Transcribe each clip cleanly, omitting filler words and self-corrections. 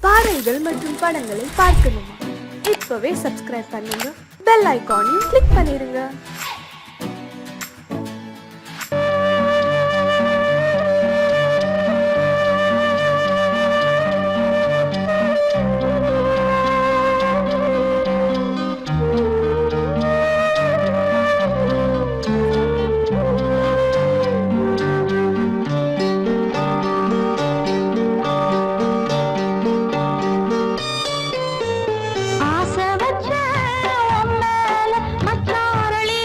பாடல்கள் மற்றும் படங்களை பார்க்கணுமா? இப்பவே சப்ஸ்கிரைப் பண்ணுங்க, பெல் ஐகானையும் கிளிக் பண்ணிருங்க. ஆசை வச்ச உன் மேல மச்சாரளி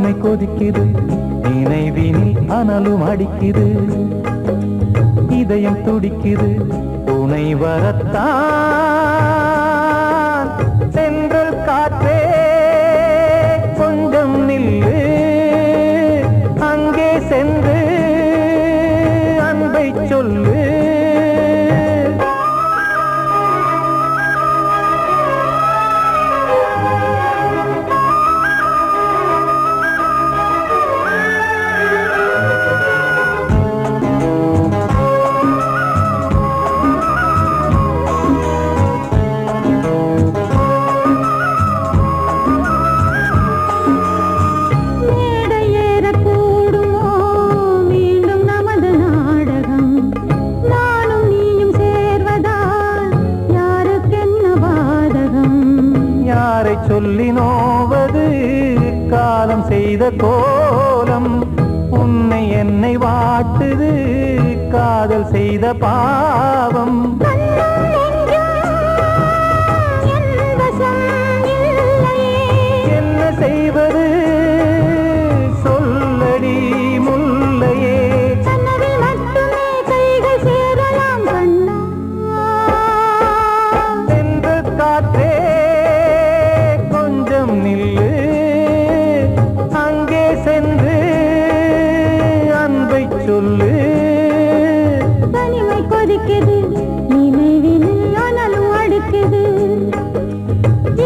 தனிமை கொதிக்குது, நினைவினில் அனலும் அடிக்குது, இதயம் துடிக்குது, துணை வரத்தான். சென்றல் காற்றே கொஞ்சம் நில்லு, அங்கே சென்று அன்பை சொல்லு. சொல்லி நோவது காலம் செய்த கோலம், உன்னை என்னை வாட்டுது காதல் செய்த பாவம். என்ன செய்வது சொல்லடி முல்லையே, சென்ற காற்றே நில்லு, அங்கே சென்று அன்பை சொல்லு. தனிமை கொதிக்குது, நினைவினில் அனலும் அடிக்குது,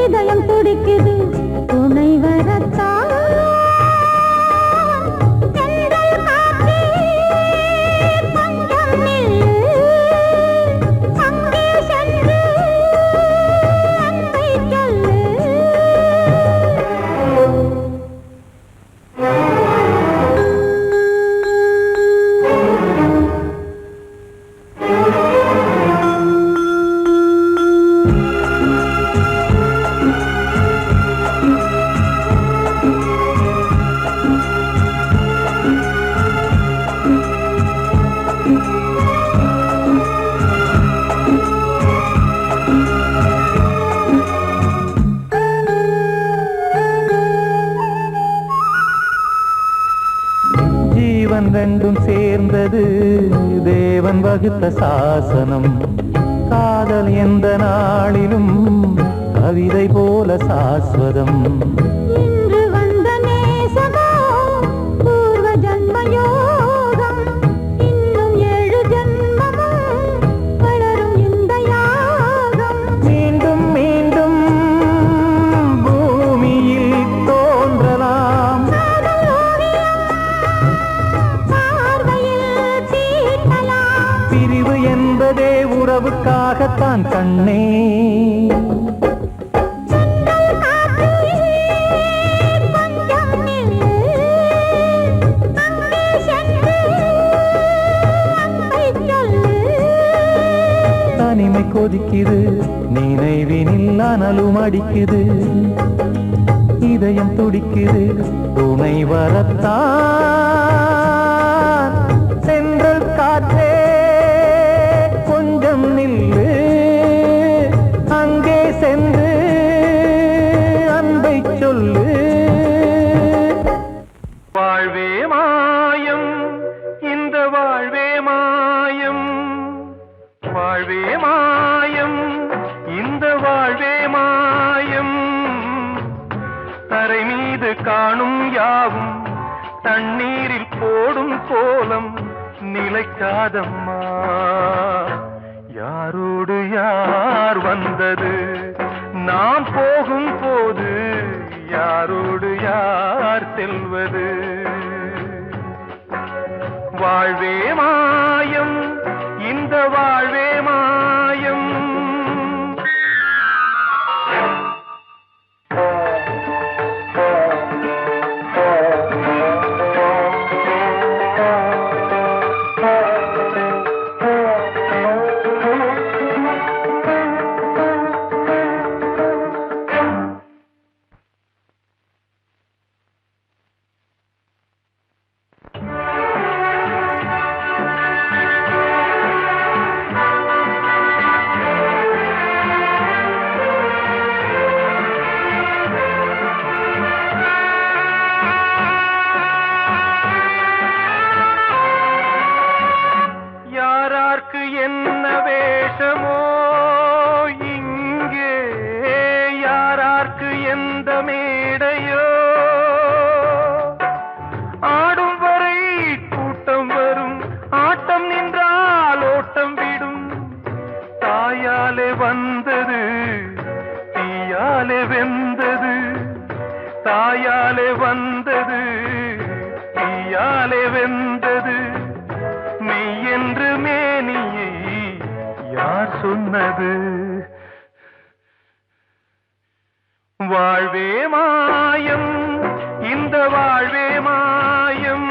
இதயம் துடிக்குது, துணை வரத்தான். ரெண்டும் சேர்ந்தது தேவன் வகுத்த சாசனம். காதல் எந்த நாளிலும் கவிதை போல சாஸ்வதம். இன்று வந்த நேசமோ பூர்வ ஜன்ம யோகம், இன்னும் 7 ஜன்மமும் வளரும் இந்த யாகம். மீண்டும் மீண்டும் பூமியில் தோன்றலாம், பிரிவு என்பதே உறவுக்காகத்தான் கண்ணே. தனிமை கொதிக்குது, நினைவினில் அனலும் அடிக்குது, இதயம் துடிக்குது, துணை வரத்தான். சென்றல் காற்றே கொஞ்சம் நில்லு, அங்கே சென்று அன்பை சொல்லு. வாழ்வே மாயம், இந்த வாழ்வே மாயம், வாழ்வே மாயம், இந்த வாழ்வே மாயம். தரை மீது காணும் யாவும் தண்ணீரில் போடும் கோலம் நிலைக்காதம்மா. யாரோடு யார் வந்தது நாம் போகும் போது, யாரோடு யார் செல்வது. வாழ்வே மாயம், இந்த வாழ்வே மாயம். வெந்தது, தாயாலே வந்தது, தீயாலே வெந்தது, மெய் என்று மேனியை யார் சொன்னது? வாழ்வே மாயம், இந்த வாழ்வே மாயம்.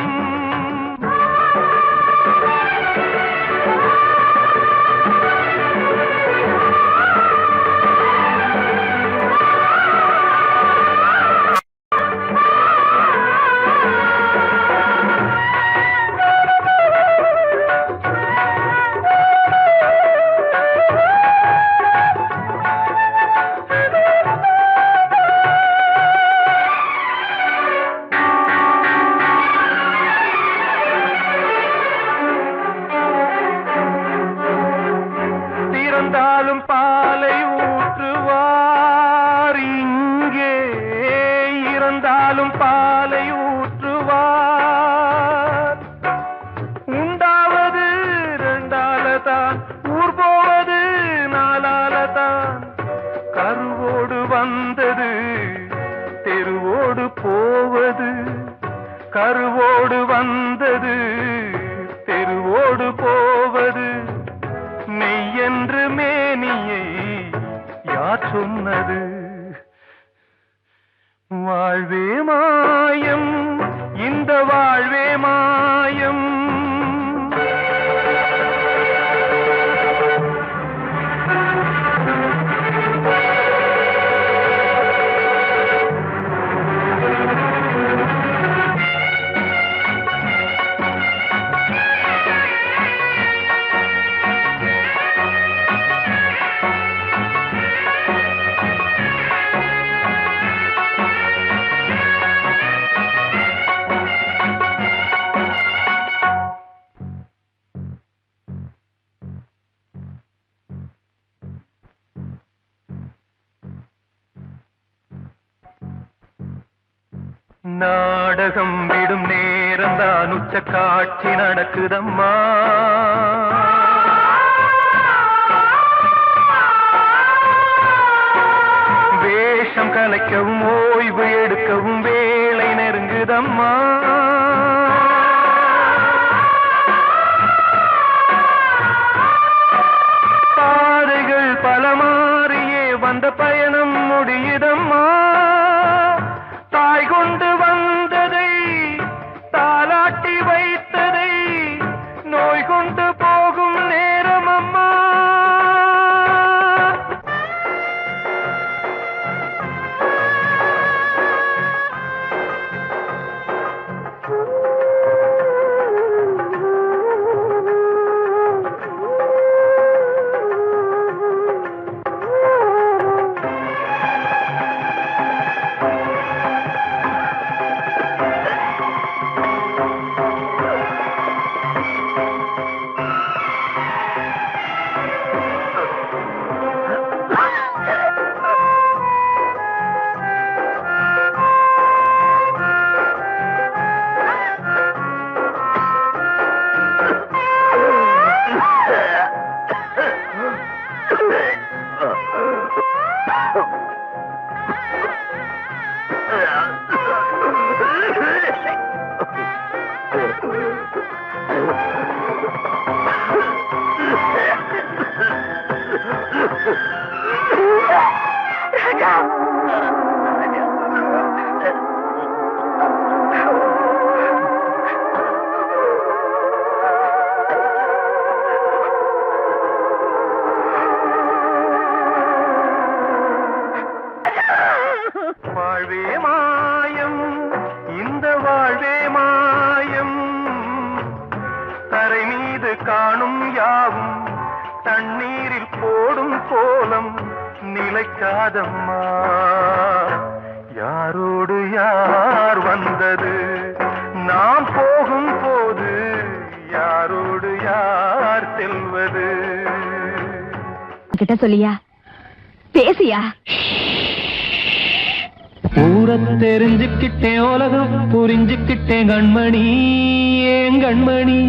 இறந்தாலும் பாலை ஊற்றுவார் இங்கே, இறந்தாலும் பாலை ஊற்றுவார். உண்டாவது ரெண்டாலதான், ஊர் போவது நாலாலதான். கருவோடு வந்தது தெருவோடு போவது, கருவோடு வந்தது தெருவோடு போவது, மெய் என்று மேனியை யார் சொன்னது? வாழ்வே மாயம், இந்த வாழ்வே மாயம். நாடகம் விடும் நேரம்தான் உச்ச காட்சி நடக்குதம்மா. வேஷம் கலைக்கவும் ஓய்வு எடுக்கவும் வேளை நெருங்குதம்மா. பாதைகள் பல மாறியே வந்த பயணம் முடியுதம்மா. தாய் கொண்டு வந்ததை தாலாட்டி வைத்ததை நோய் கொண்டு போகும் நேரம் அம்மா. வாழ்வே மாயம், இந்த வாழ்வே மாயம். தரை மீது காணும் யாவும் தண்ணீரில் போடும் கோலம் நிலைக்காதம்மா. யாரோடு யார் வந்தது நாம் போகும் போது, யாரோடு யார் செல்வது? கிட்ட சொல்லியா, பேசியா? ஊரை தெரிஞ்சுக்கிட்டேன், உலகம் புரிஞ்சுக்கிட்டேன் கண்மணி, ஏன் கண்மணி.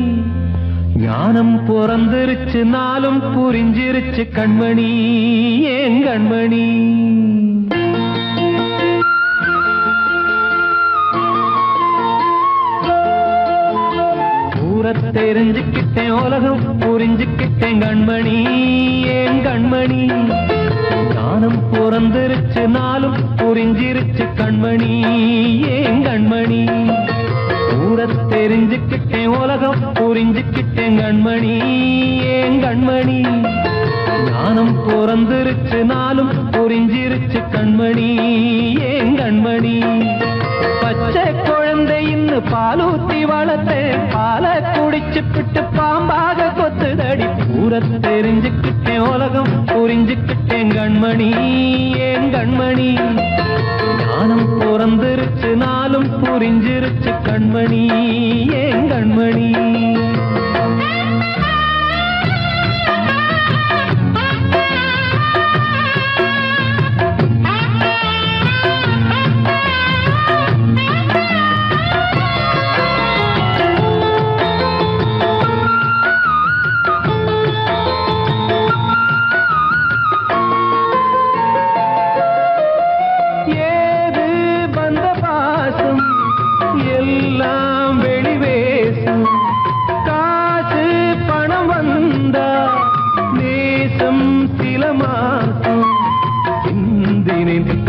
ஞானம் பிறந்திருச்சு, நாளும் புரிஞ்சிருச்சு கண்மணி, ஏன் கண்மணி. தெரிஞ்சுக்கிட்டேன் உலகம் புரிஞ்சுக்கிட்டேன் கண்மணி ஏன் கண்மணி ஞானம் பிறந்திருச்சு நாளும் புரிஞ்சிருச்சு கண்மணி ஏன் கண்மணி தெரிஞ்சுக்கிட்டேன் உலகம் புரிஞ்சுக்கிட்டேன் கண்மணி ஏன் கண்மணி ஞானம் பிறந்திருச்சு நாளும் புரிஞ்சிருச்சு கண்மணி ஏன் கண்மணி பச்சை குழந்தை இன்னும் பாலூத்தி வளர்த்தேன் பாலை குடிச்சு பிட்டு பாம்பாக கொத்துதடி தெரிஞ்சுக்கிட்டேன் உலகம் புரிஞ்சுக்கிட்டேன் கண்மணி ஏன் கண்மணி ஞானம் பிறந்திருச்சு நாளும் புரிஞ்சிருச்சு கண்மணி ஏன் கண்மணி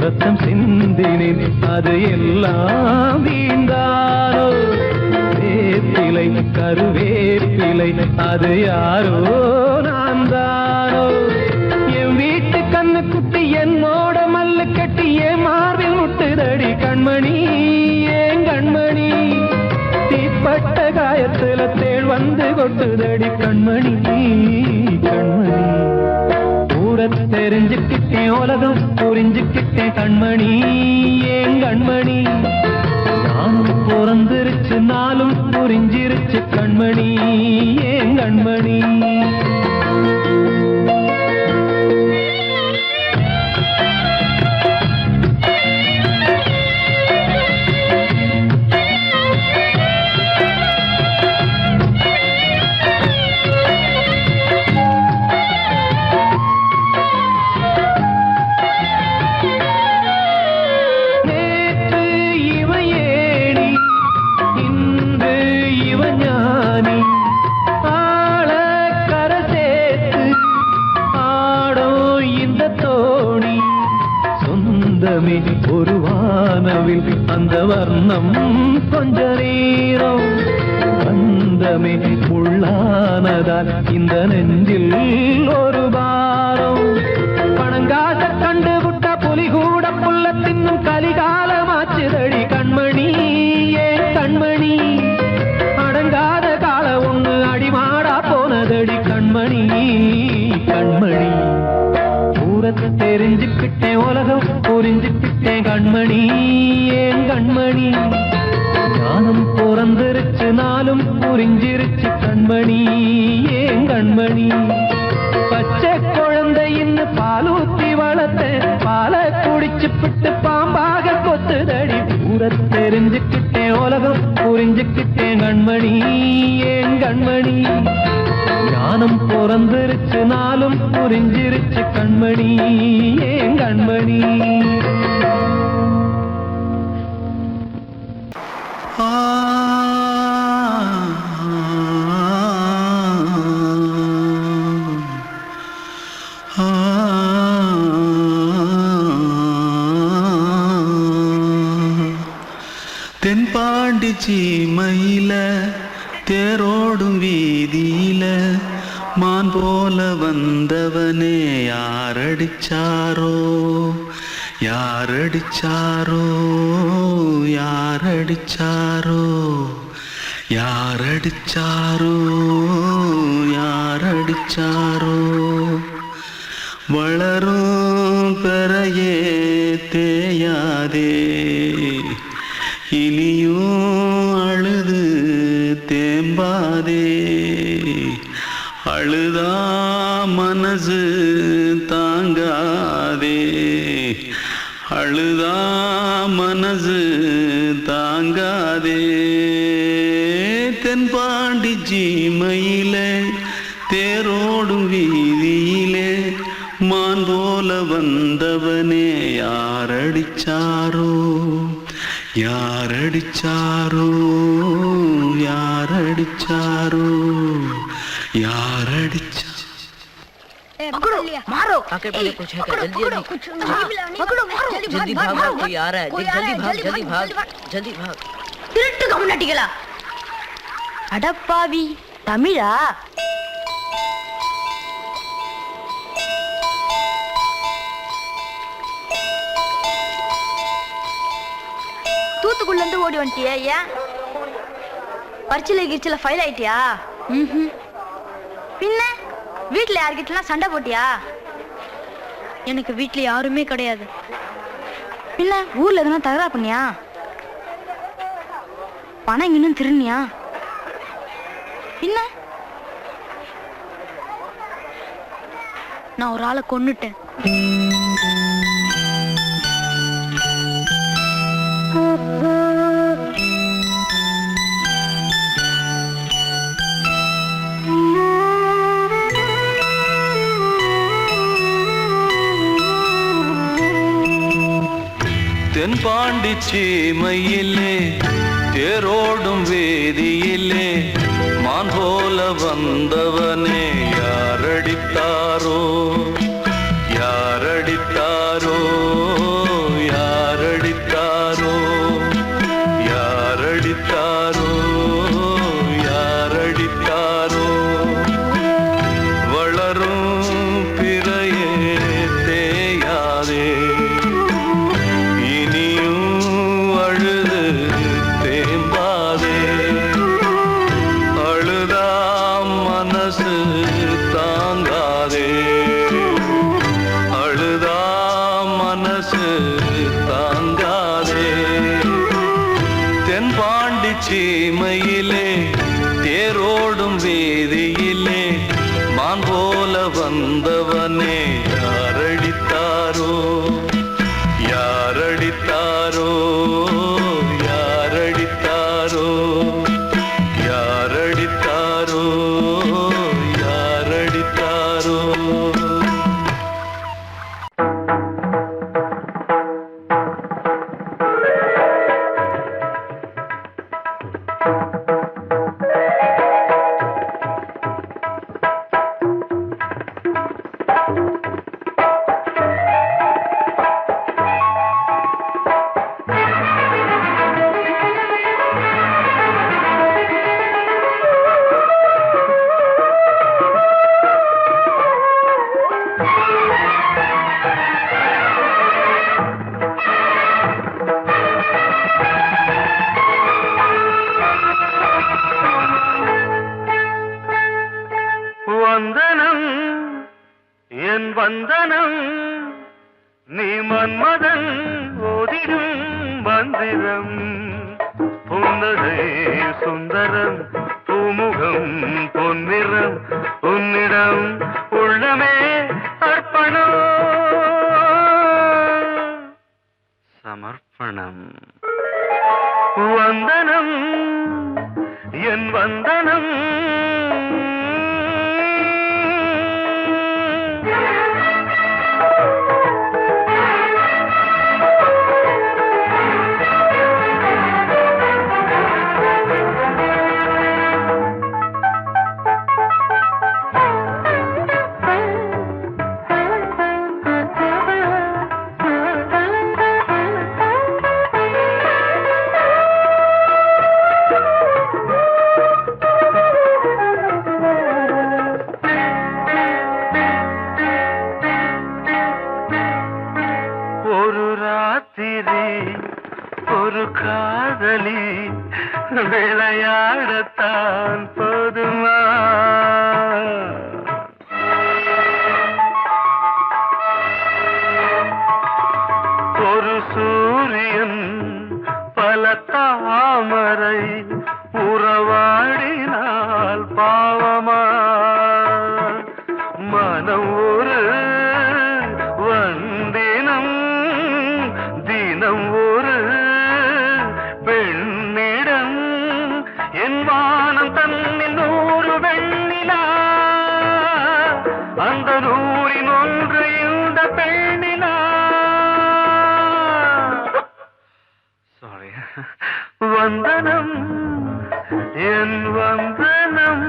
ரத்தம் சிந்தினேன் அது எல்லாம் வீந்தாரோ வேப்பிலை கருவேப்பிலை அது யாரோ நான் தானோ என் வீட்டு கண்ணு குட்டி என்னோட மல்லு கட்டி என் மார்பில் முட்டுதடி கண்மணி ஏன் கண்மணி தீப்பட்ட காயத்துல தேள் வந்து கொட்டுதடி கண்மணி கண்மணி தெரிஞ்சுக்கிட்டேன் உலகம் புரிஞ்சுக்கிட்டேன் கண்மணி ஏன் கண்மணி நானும் பிறந்திருச்சு நாளும் புரிஞ்சிருச்சு கண்மணி ஏன் கண்மணி ஒரு வானவில் அந்த வர்ணம் கொஞ்ச நேரம் வந்தமே உள்ளானதால் இந்த நெஞ்சில் ஒரு பாரம் பணங்காச கண்டு விட்ட புலி கூட புல்ல தின்னும் கலிகாலமாச்சுதடி கண்மணி ஏன் கண்மணி அடங்காத கால ஒண்ணு அடிமாடா போனதடி கண்மணி கண்மணி தெரிஞ்சுக்கிட்டேன் உலகம் புரிஞ்சுக்கிட்டேன் கண்மணி ஏன் கண்மணி ஞானம் பிறந்திருச்சு நாளும் புரிஞ்சிருச்சு கண்மணி ஏன் கண்மணி பச்சை குழந்தை இன்னும் பாலூத்தி வளர்த்தேன் பாலை குடிச்சு பிட்டு பாம்பாக கொத்துதடி தெரிஞ்சுக்கிட்டேன் உலகம் புரிஞ்சுக்கிட்டேன் கண்மணி ஏன் கண்மணி ஞானம் பிறந்திருச்சு நாளும் புரிஞ்சிருச்சு கண்மணி ஏன் கண்மணி தென்பாண்டி சீமையில தேரோடும் வீதியில மான் போல வந்தவனே யாரடிச்சாரோ யாரடிச்சாரோ யாரடிச்சாரோ யாரடிச்சாரோ யாரடிச்சாரோ வளரும் பெறையே தேயாதே இனியும் அழுது தேம்பாதே அழுதா மனசு தாங்காதே அழுதா மனசு தாங்காதே தென்பாண்டி சீமையிலே தேரோடும் வீதியிலே மான் போல வந்தவனே யாரடிச்சாரோ யாரடிச்சாரோ யாரடிச்சாரோ யாரடிச்சா मारो आके पहले कुछ है क्या जल्दी जल्दी पकड़ो मारो जल्दी भाग भाग कोई आ रहा है जल्दी भाग जल्दी भाग திருட்டு கம்யூனிட்டிகளா அடப்பாவி தமிழா தூத்துக்குள்ள இருந்து ஓடி வந்துட்டியா ஏன் பரிச்சையில கிரிச்சில ஃபைல் ஆயிட்டியா பின்ன வீட்ல யார்கிட்டலாம் சண்டை போட்டியா எனக்கு வீட்ல யாருமே கிடையாது பின்ன ஊர்ல எதுனா தகராறு பண்ணியா பணம் இன்னும் திருநியா பின்ன நான் ஒரு ஆளை கொன்னுட்டேன் தென்பாண்டி சீமையிலே தேரோடும் வேதியிலே மான் போல வந்தவனே யாரடித்தாரோ யாரடித்தாரோ யாரடித்தாரோ யாரடித்தாரோ யாரடித்தாரோ வளரும் பிறையே தேயாதே சீமையிலே தேரோடும் வேதியிலே மான் போல வந்தவனே யாரடித்தாரோ யாரடித்தாரோ யாரடித்தாரோ யாரடித்தாரோ யாரடித்தாரோ வந்தனம் என் வந்தனம் நீ மன்மதன் ஓதிடும் மந்திரம் புன்னகை சுந்தரம் பூமுகம் பொன்னிறம் உன்னிடம் உள்ளமே அர்ப்பணம் சமர்ப்பணம் வந்தனம் என் வந்தனம் ஒரு காதலி விளையாடத்தான் போதுமா ஒரு சூரியன் பல தாமரை உறவாடினால் பாவமா மனம் ஒரு வந்தினம் தினம் ஒரு பெண்ணிடம் என் வானம் தன்னில் 100 வெண்ணிலா அந்த 100ன் ஒன்று இந்த பெண்ணிலா. Sorry. வந்தனம் என் வந்தனம்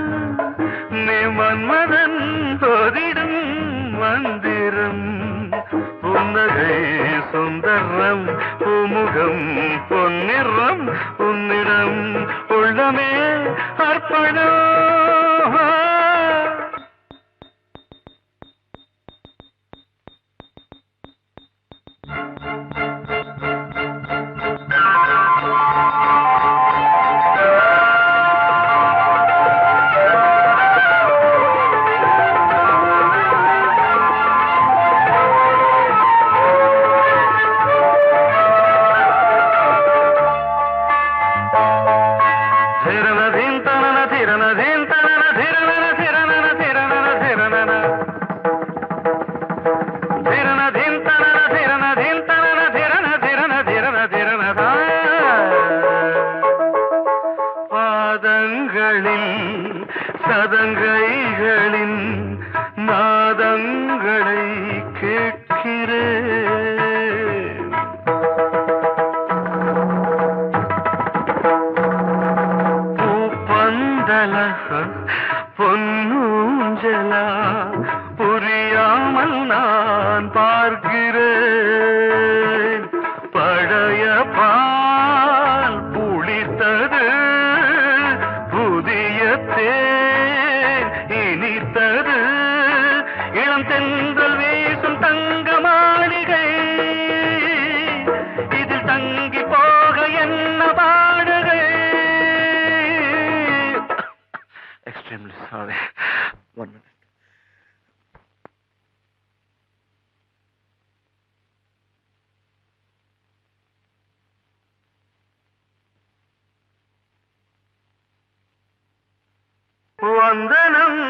நீ மன்மதன் போதிடும் மந்திரம் புன்னகை சுந்தரம் பூமுகம் பொன்னிறம் உன்னிடம் உள்ளமே அர்ப்பணம். சதங்கைகளின் நாதங்களை கேட்கிறேன். பூப்பந்தல பொன்னூஞ்சலா புரியாமல் நான் பார்க்கிறேன். பழைய பால் புளித்தது புதிய தேன் இனித்தது இளம் தென்றல் வீசும் தங்க மாளிகை இதில் தங்கி போக என்ன பாடுகை. Extremely sorry. 1 minute. வந்தனம்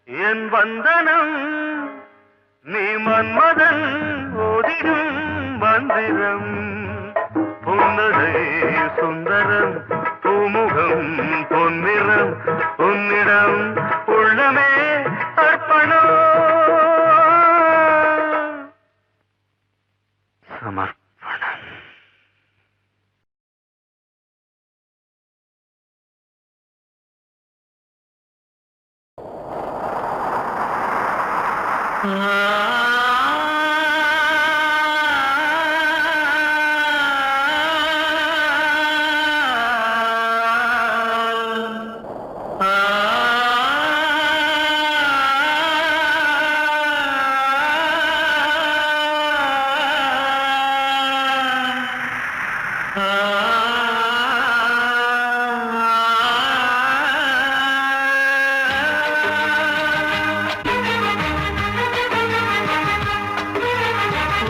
என் வந்தனம் நீ மன்மதன் ஓதிடும் மந்திரம் புன்னகை சுந்தரம் பூமுகம் பொன்னிறம் உன்னிடம் உள்ளமே அர்ப்பணம் சமர்ப்பணம்.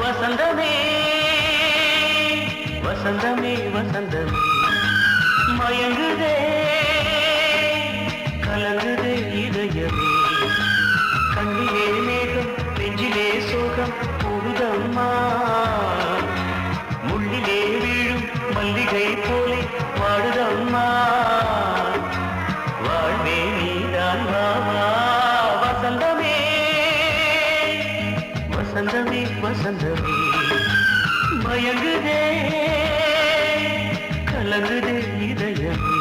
வசந்தமே வசந்தமே வசந்தமே மயங்குதே கலங்குதே இதயமே கண்ணிலே மேகம் நெஞ்சிலே சோகம் போகுதம்மா முள்ளிலே வீழும் மல்லிகை போலே வாடுதம்மா வாழ்வே நீதான் வாவா. வசந்தமே வசந்தமே வசந்தமே மயங்குதே கலங்குதே இதயமே.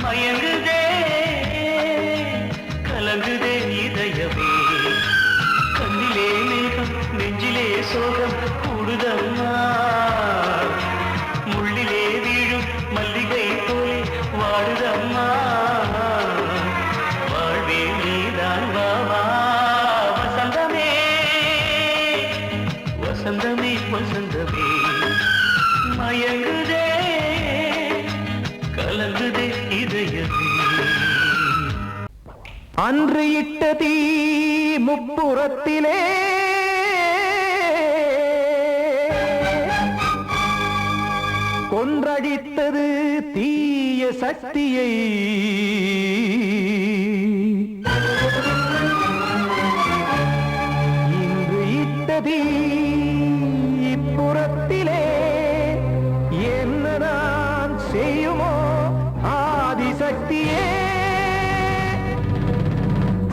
மயங்குதே கலங்குதே இதயமே கண்ணிலே மேகம் நெஞ்சிலே சோகம் கூடுதம்மா முள்ளிலே வீழும் மல்லிகை போலே வாடுதம்மா வாழ்வே நீதான் வாவா வசந்தமே வசந்தமே வசந்தமே மயங்குதே கலங்குதே இதயமே அன்று இட்ட தீ முப்புறத்திலே கொன்றடித்தது தீய சக்தியை இன்று இட்ட தீ இப்புறத்திலே என்னதான் செய்யுமோ ஆதிசக்தியே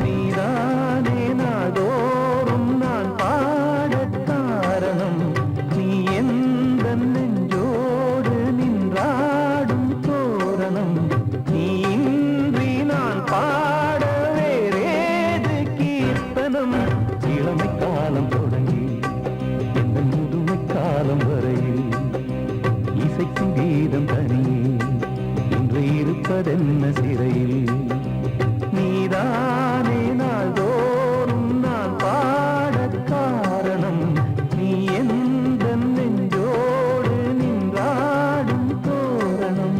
நீதானே நாடோறும் நான் பாடக் காரணம் நீ எந்த நெஞ்சோடு நின்றாடும் தோரணம் நீ இன்றி நான் பாட வேறேது கீர்த்தனம் இளமை காலம் தொடங்கி எந்த முதுமை காலம் வரையில் இசைக்கும் கீதம் தனியே இன்று இருப்பதென்ன சிறையில் நீதானே நாள்தோறும் நான் பாடக் காரணம் நீ எந்த நெஞ்சோடு நின்றாடும் தோரணம்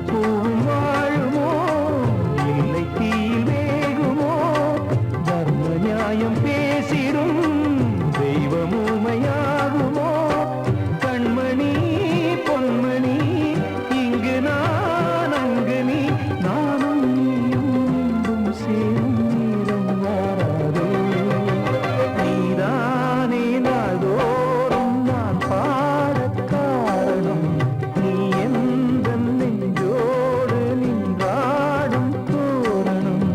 பூவும் வாழுமோ இல்லை தீயில் வேகுமோ தர்ம நியாயம் பேசிடும் தெய்வமுமையாகுமோ கண்மணி பொன்மணி இங்கு நான் அங்கு நீ நானும் நீயும் மீண்டும் சேரும் நேரம் வாராதோ நீதானே நாள்தோறும் நான் பாடக் காரணம் நீ எந்த நெஞ்சோடு நின்றாடும் தோரணம்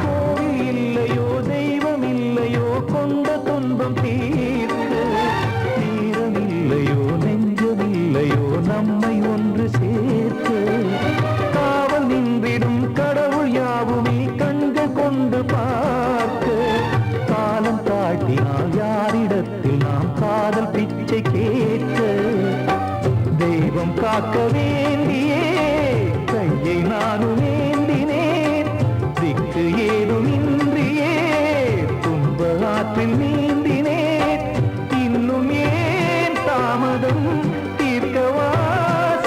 கோவில் இல்லையோ தெய்வம் இல்லையோ கொண்ட துன்பம் தீர்க்க நேரம் இல்லையோ நெஞ்சம் இல்லையோ நம்மை ஒன்று சேர்க்க காவல் நின்றிடும் கடவுள் யாவுமே கண்கள் கொண்டு பார்க்க காலம் காட்டினால் யாரிடத்தில் நாம் காதல் பிச்சை கேட்க தெய்வம் காக்க வேண்டியே கையை நானும் ஏந்தினேன் திக்கு ஏதும் இன்றியே துன்ப ஆற்றில் நீந்தினேன் இன்னும் ஏன் தாமதம் தீர்க்கவா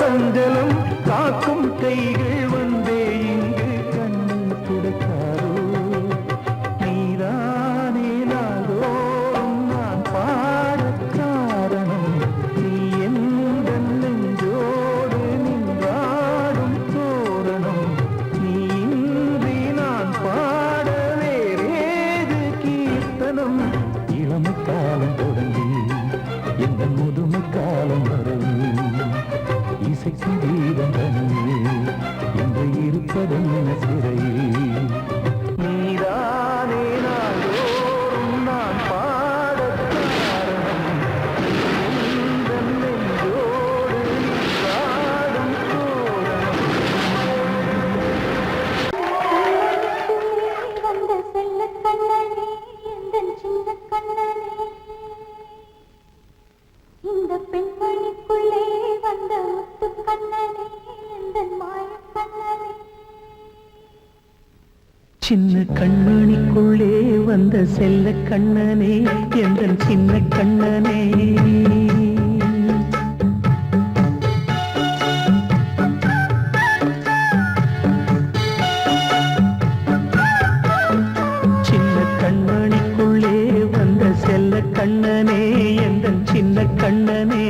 சஞ்சலம் காக்கும் கைகள் வந்தே இங்கு கண்ணீர் துடைக்காரோ நீதானே நாள்தோறும் நான் பாடக் காரணம் நீ எந்த நெஞ்சோடு நின்றாடும் தோரணம் நீ இன்றி நான் பாட வேறேது கீர்த்தனம் இளமை காலம் தொடங்கி எந்த முதுமை காலம் வரையில் இசைக்கு வீரம் தனியே என்று இருப்பதென்ன சிறையில் நீதானே நாள்தோறும் நான் பாடக் காரணம் எந்தன் நெஞ்சோடு நீராடும் தோரணம் வந்த செல்ல கண்ணனே எந்தன் சின்ன கண்ணனே இந்த பெண்மணிக்குள்ளே வந்த முத்து கண்ணனே எந்தன் மாய கண்ணனே சின்ன கண்மணிக்குள்ளே வந்த செல்ல கண்ணனே எந்தன் சின்ன கண்ணனே சின்ன கண்மணிக்குள்ளே வந்த செல்ல கண்ணனே எந்தன் சின்ன கண்ணனே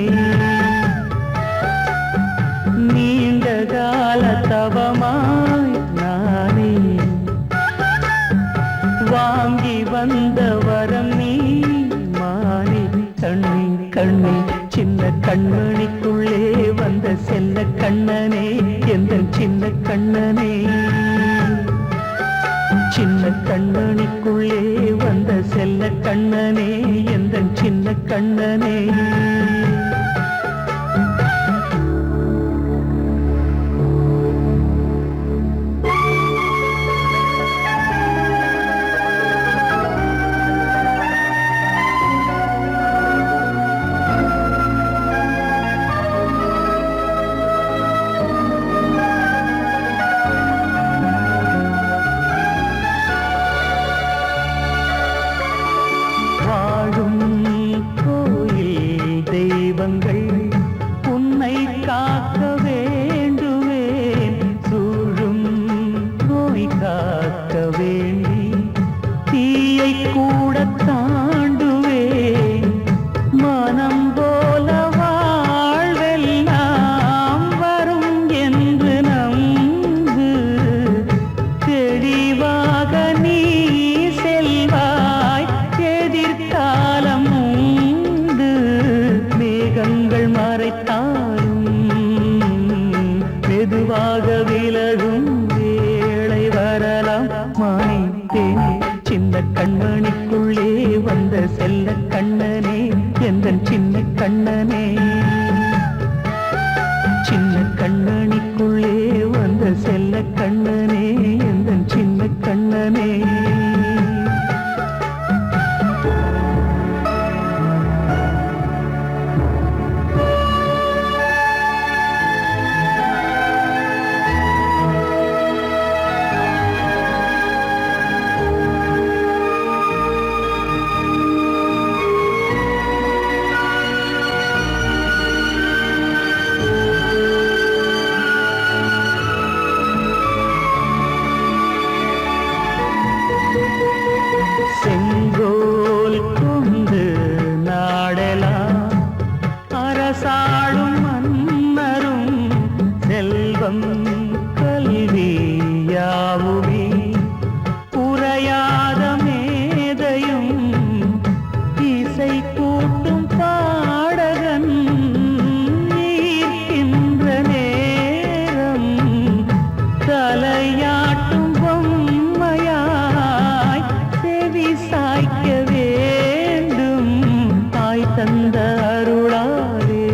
நீண்ட கால தவமாய் நானே வாங்கி வந்த வரம் நீ மாறி கண்ணி கண்ணி சின்ன கண்மணிக்குள்ளே வந்த செல்ல கண்ணனே எந்தன் சின்ன கண்ணனே சின்ன கண்மணிக்குள்ளே வந்த செல்ல கண்ணனே எந்தன் சின்ன கண்ணனே வாழும் கோயில் தெய்வங்கள் உன்னை காக்க வேண்டுவேன் சூழும் நோய் காக்க வேண்டி தீயை கூட தாண்டுவேன் மனம் போல வாழ்வெல்லாம் வரும் என்று நம்பு தெளிவாக நீ செல்வாய் எதிர்காலம் உண்டு மேகங்கள் மறைத்தாலும் மெதுவாக விலகும் வேளை வரலாம் மானே தேனே சின்ன கண்மணிக்குள்ளே வந்த செல்ல கண்ணனே எந்தன் சின்ன கண்ணனே சின்ன கண்ணனிக்குள்ளே வந்த செல்ல கண்ணனே எந்தன் சின்ன கண்ணனே செங்கோல் கொண்டு நாடலாம் அரசாளும் மன்னரும் செல்வம் கல்வி யாவுமே உரையாத மேதையும் இசை கூட்டும் பாடகன் ஈர்க்கின்ற நேரம் தலையாட்டும் பொம்மையாய் செவி சாய்க்க வேண்டும் தாய் தந்த அருளாலே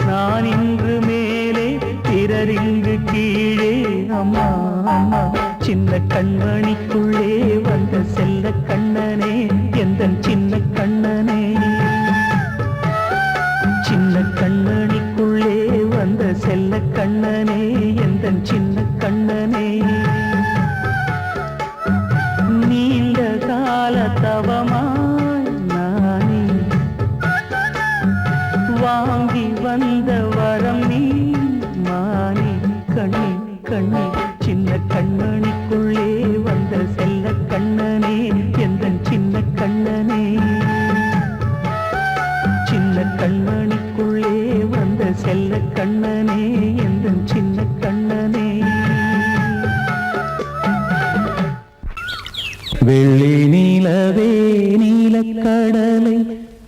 நான் இன்று மேலே பிறரிங்கு கீழே அம்மா அம்மா சின்ன கண்மணிக்குள்ளே வந்த செல்ல கண்ணனே எந்தன் சின்ன கண்ணனே சின்ன கண்ணனிக்குள்ளே வந்த செல்ல கண்ணனே எந்தன் சின்ன கண்ணனே நீண்ட கால தவமாய் நானே வாங்கி வந்த வரம் நீ மானே கண்ணி கண்ணி சின்ன கண்ணனிக்குள்ளே வந்த செல்ல கண்ணனே எந்தன் சின்ன கண்ணனே சின்ன கண்மணிக்குள்ளே வந்த செல்ல கண்ணனே எந்தன் சின்ன கண்ணனே வெள்ளி நிலவே நீ நீலக்கடலை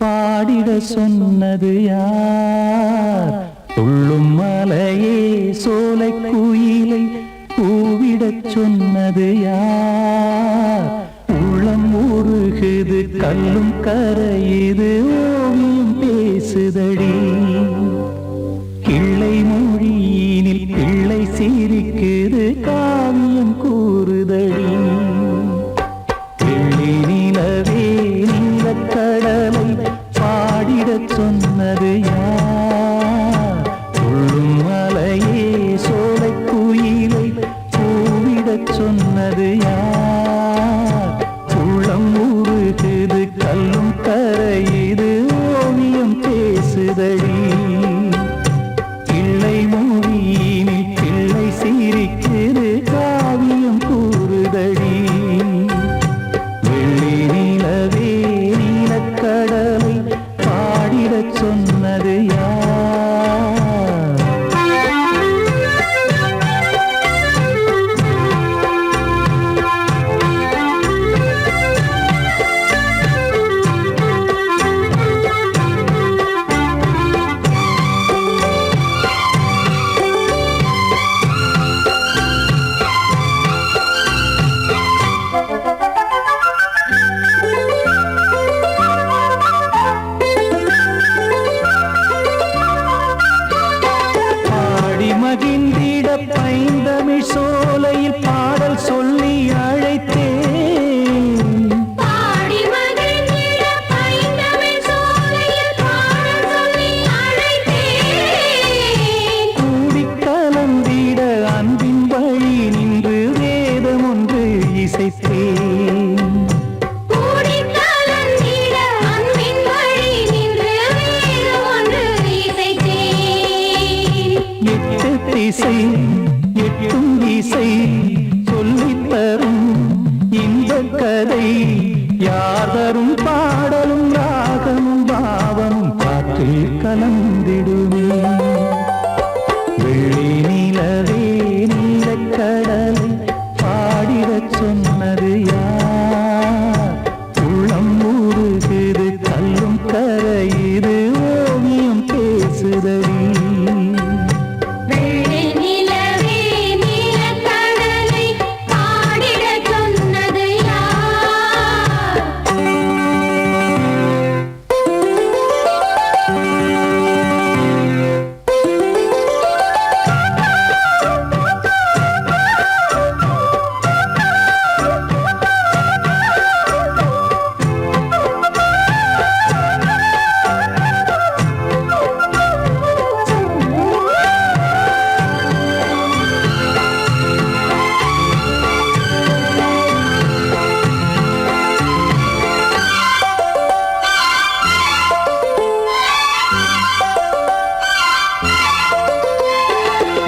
பாடிட சொன்னது யார்? துள்ளும் மலையே சோலை குயிலை பூவிடச் சொன்னது யார்? உள்ளம் உருகுது கல்லும் கரையுது ஓவியம் பேசுதடி. கிள்ளை மொழியினில் பிள்ளை சிரிக்குது காவியம் கூறுதடி. வெள்ளி நிலவே நீலக்கடலை பாடிடச் சொன்னது யார்? துள்ளும் மலையே சோலை குயிலை பூவிடச் சொன்னது யார்? உள்ளம் உருகுது கல்லும் கரையுது ஓவியம் பேசுதடி. பிள்ளை மொழியினில் பிள்ளை சிரிக்குது காவியம் கூறுதடி. வெள்ளி நிலவே நீலக்கடலை பாடிடச் சொன்னது யார்? மகிழ்ந்திட பைந்தமிழ் சோலையில் பாடல் சொல்லி அழைத்தேன். பாடி மகிழ்ந்திட பைந்தமிழ் சோலையில் பாடல் சொல்லி அழைத்தேன். கூடிக் கலந்திட அன்பின் வழி நின்று வேதம் ஒன்று இசைத்தேன். கூடிக் கலந்திட அன்பின் வழி நின்று வேதம் ஒன்று இசைத்தேன். எட்டு திசை எட்டும் இசை சொல்லித் தரும் இந்த கதை யாதரும் பாடலும் ராகமும் பாவமும் காற்றில் கலந்திடுமே. வெள்ளி நிலவே நீலக்கடலை பாடிடச் சொன்னது யார்? உள்ளம் ஊறுகுது கல்லும் கரையுது ஓவியம் பேசுதடி. வெள்ளி நிலவே நீலக்கடலை பாடிடச் சொன்னது யார்?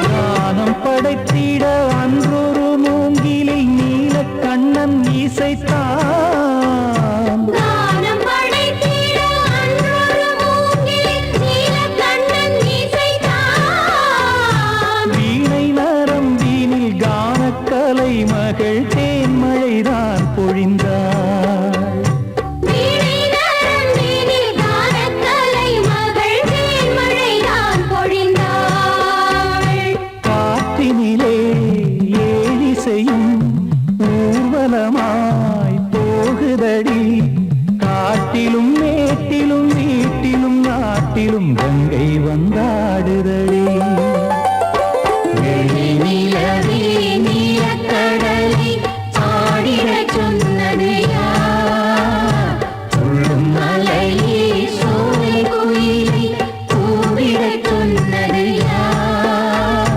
கானம் படைத்திட அன்றொரு மூங்கிலில் நீலக்கண்ணன் இசைத்தான். கானம் படைத்திட அன்றொரு மூங்கிலில் நீலக்கண்ணன் இசைத்தான். வீணை நரம்பினில் கானக்கலை மகள் தேன்மழைதான் பொழிந்தாள். வீணை நரம்பினில் கானக்கலை மகள் தேன்மழைதான் பொழிந்தாள். காற்றினிலே ஏழிசையும் ஊர்வலமாய் போகுதடி. காட்டிலும் மேட்டிலும் வீட்டிலும் நாட்டிலும் கங்கை வந்தாடுதடி. வெள்ளி நிலவே நீலக்கடலை பாடிடச் சொன்னது யார்? துள்ளும் மலையே சோலை குயிலை பூவிடச் சொன்னது யார்?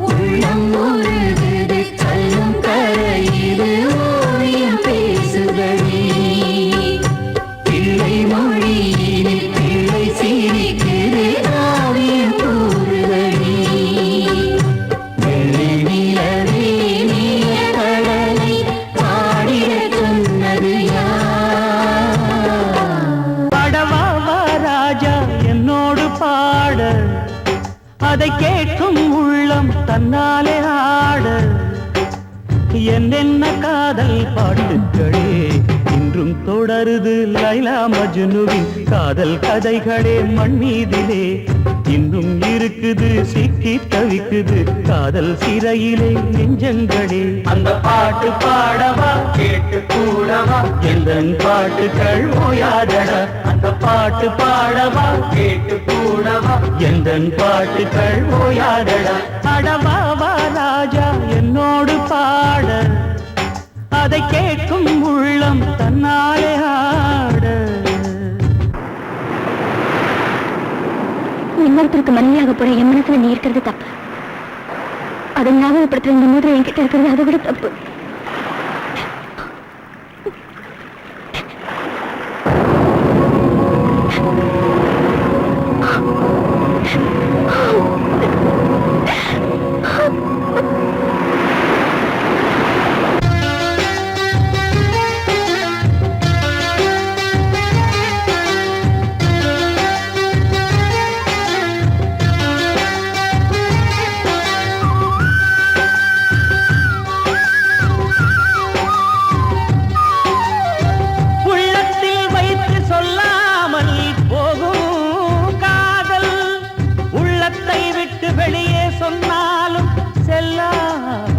உள்ளம் உருகுது கல்லும் கரையுது ஓவியம் பேசுதடி. பிள்ளை மொழியினில் பிள்ளை சிரிக்குது காவியம் கூறுதடி. வெள்ளி நிலவே நீலக்கடலை பாடிடச் சொன்னது யார்? பாடவா வா ராஜா என்னோடு பாட, அதை கேட்கும் உள்ளம் தன்னாலே ஆட. என்னென்ன காதல் பாட்டுகளே இன்றும் தொட தொடருது லைலா மஜ்னுவின் காதல் கதைகளே மண் மீதிலே. இன்னும் இருக்குது சிக்கி தவிக்குது காதல் சிறையிலே நெஞ்சங்களே. அந்த பாட்டு பாடவா கேட்டு கூடவா எந்தன் பாட்டுகள் ஓயாதடா. அந்த பாட்டு பாடவா கேட்டு கூடவா எந்தன் பாட்டுகள் ஓயாதடா. அடவாவா ராஜா என்னோடு பாட அதை கேட்கும் உள்ளம் தன்னாலே ஆட. இன்னொருத்தருக்கு மனைவியாக போற என் மனசுல நீ இருக்கிறது தப்பு. அதை ஞாபகப்படுத்துற இந்த மூதிரை என்கிட்ட இருக்கிறது அதை விட தப்பு. வெளியே சொன்னாலும் செல்லாமல்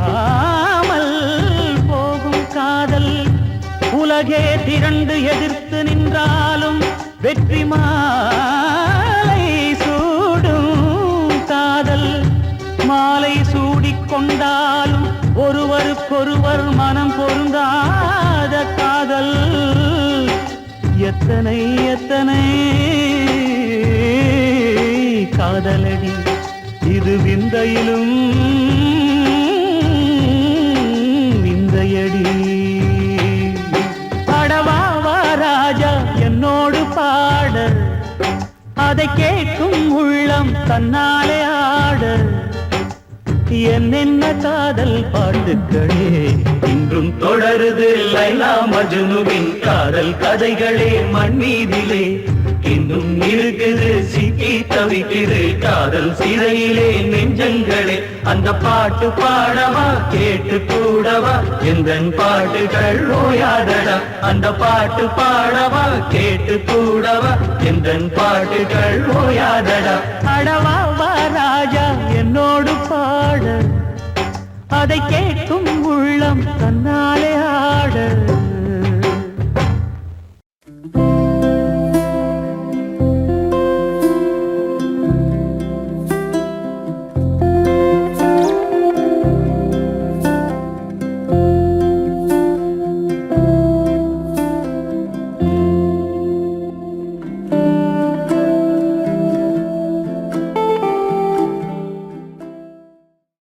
போகும் காதல். உலகே திரண்டு எதிர்த்து நின்றாலும் வெற்றி மாலை சூடும் காதல். மாலை சூடிக்கொண்டாலும் ஒருவருக்கொருவர் மனம் பொருந்தாத காதல். எத்தனை எத்தனை காதலடி இது விந்தையிலும் விந்தையடி. பாடவாவா ராஜா என்னோடு பாட அதை கேட்கும் உள்ளம் தன்னாலே ஆட. என்னென்ன காதல் பாட்டுக்களே இன்றும் தொடருது லைலா மஜ்னுவின் காதல் கதைகளே மண் மீதிலே. இன்னும் இருக்குது சிக்கி தவிக்குது காதல் சிறையிலே நெஞ்சங்களே. அந்த பாட்டு பாடவா கேட்டு கூடவா எந்தன் பாட்டுகள் ஓயாதடா. அந்த பாட்டு பாடவா கேட்டு கூடவா எந்தன் பாட்டுகள் ஓயாதடா. அடவாவா ராஜா என்னோடு பாட அதை கேட்கும் உள்ளம் தன்னாலே